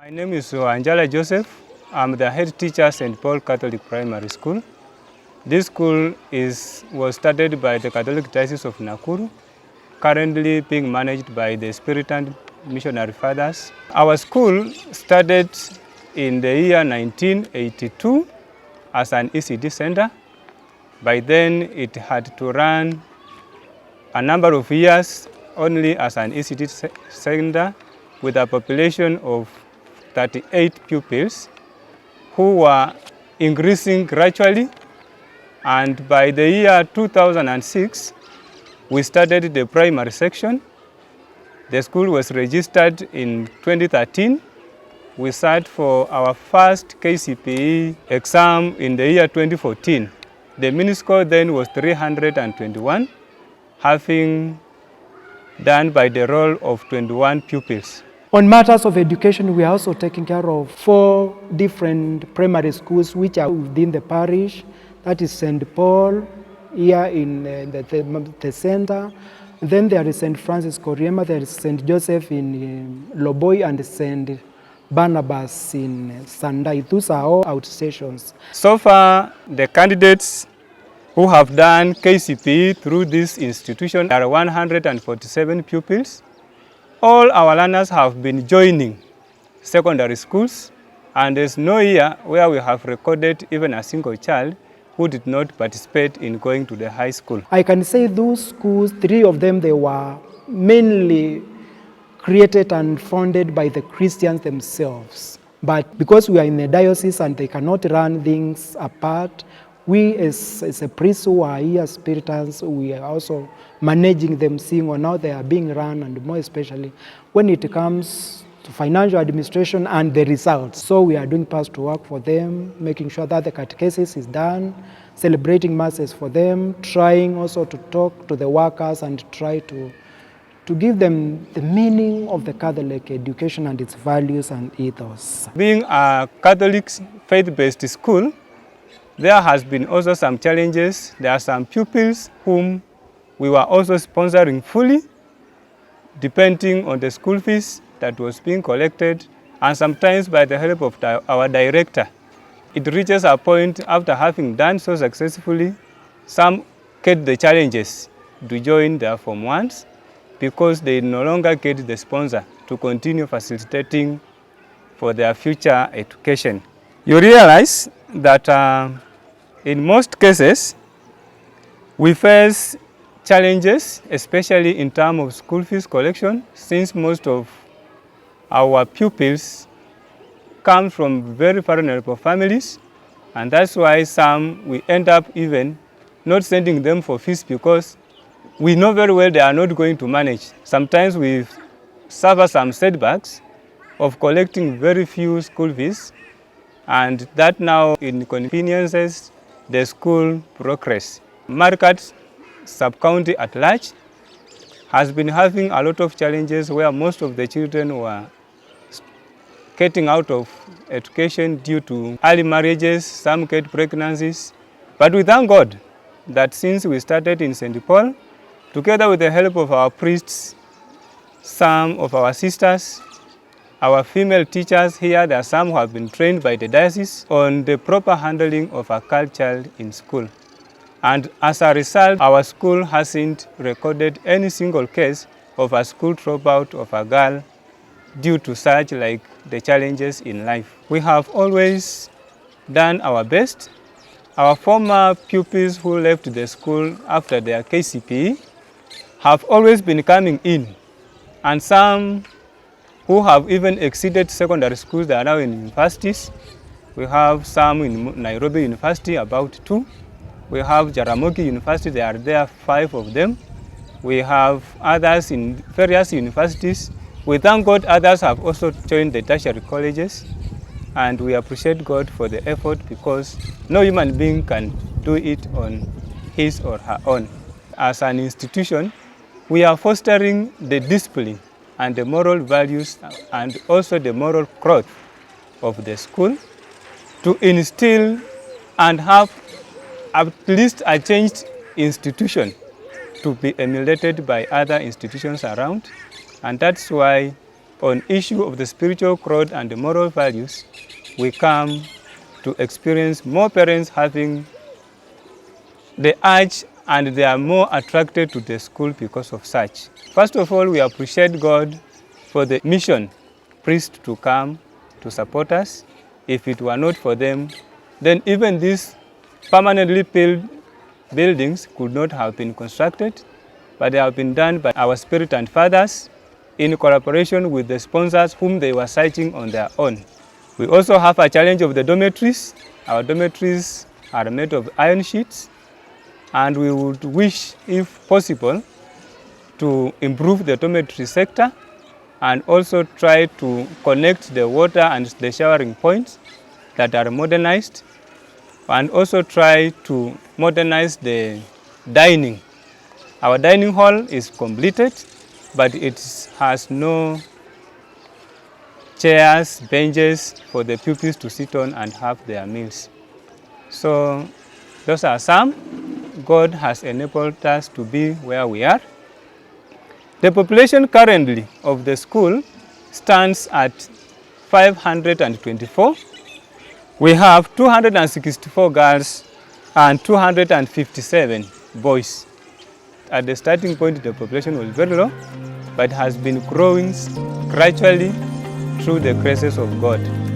My name is Angela Joseph. I'm the head teacher at St. Paul Catholic Primary School. This school was started by the Catholic Diocese of Nakuru, currently being managed by the Spiritan Missionary Fathers. Our school started in the year 1982 as an ECD center. By then, it had to run a number of years only as an ECD center with a population of 38 pupils who were increasing gradually. And by the year 2006, we started the primary section. The school was registered in 2013. We sat for our first KCPE exam in the year 2014. The mini score then was 321, having done by the roll of 21 pupils. On matters of education, we are also taking care of 4 different primary schools which are within the parish. That is St. Paul, here in the center. Then there is St. Francis Koriema, there is St. Joseph in Loboi, and St. Barnabas in Sandai. Those are all outstations. So far, the candidates who have done KCPE through this institution are 147 pupils. All our learners have been joining secondary schools, and there's no year where we have recorded even a single child who did not participate in going to the high school. I can say those schools, 3 of them, they were mainly created and founded by the Christians themselves. But because we are in the diocese and they cannot run things apart, we as a priest who are here, Spiritans, we are also managing them, seeing on how they are being run, and more especially when it comes to financial administration and the results. So we are doing pastoral work for them, making sure that the catechesis is done, celebrating masses for them, trying also to talk to the workers and try to give them the meaning of the Catholic education and its values and ethos. Being a Catholic faith-based school, there has been also some challenges. There are some pupils whom we were also sponsoring fully, depending on the school fees that was being collected, and sometimes by the help of our director. It reaches a point after having done so successfully, some get the challenges to join their Form 1s because they no longer get the sponsor to continue facilitating for their future education. You realize that in most cases, we face challenges, especially in terms of school fees collection, since most of our pupils come from very vulnerable families, and that's why some we end up even not sending them for fees because we know very well they are not going to manage. Sometimes we suffer some setbacks of collecting very few school fees, and that now inconveniences the school progress. Marigat sub-county at large has been having a lot of challenges where most of the children were getting out of education due to early marriages, some get pregnancies. But we thank God that since we started in St. Paul, together with the help of our priests, some of our sisters, our female teachers here, there are some who have been trained by the diocese on the proper handling of a girl child in school. And as a result, our school hasn't recorded any single case of a school dropout of a girl due to such like the challenges in life. We have always done our best. Our former pupils who left the school after their KCPE have always been coming in, and some who have even exceeded secondary schools, they are now in universities. We have some in Nairobi University, about 2. We have Jaramogi University, there are there 5 of them. We have others in various universities. We thank God others have also joined the tertiary colleges, and we appreciate God for the effort because no human being can do it on his or her own. As an institution, we are fostering the discipline and the moral values and also the moral growth of the school to instill and have at least a changed institution to be emulated by other institutions around. And that's why on issue of the spiritual growth and the moral values, we come to experience more parents having the urge and they are more attracted to the school because of such. First of all, we appreciate God for the mission priests to come to support us. If it were not for them, then even these permanently built buildings could not have been constructed, but they have been done by our spirit and fathers in collaboration with the sponsors whom they were citing on their own. We also have a challenge of the dormitories. Our dormitories are made of iron sheets, and we would wish, if possible, to improve the dormitory sector and also try to connect the water and the showering points that are modernized, and also try to modernize the dining. Our dining hall is completed, but it has no chairs, benches for the pupils to sit on and have their meals. So those are some. God has enabled us to be where we are. The population currently of the school stands at 524. We have 264 girls and 257 boys. At the starting point, the population was very low, but has been growing gradually through the graces of God.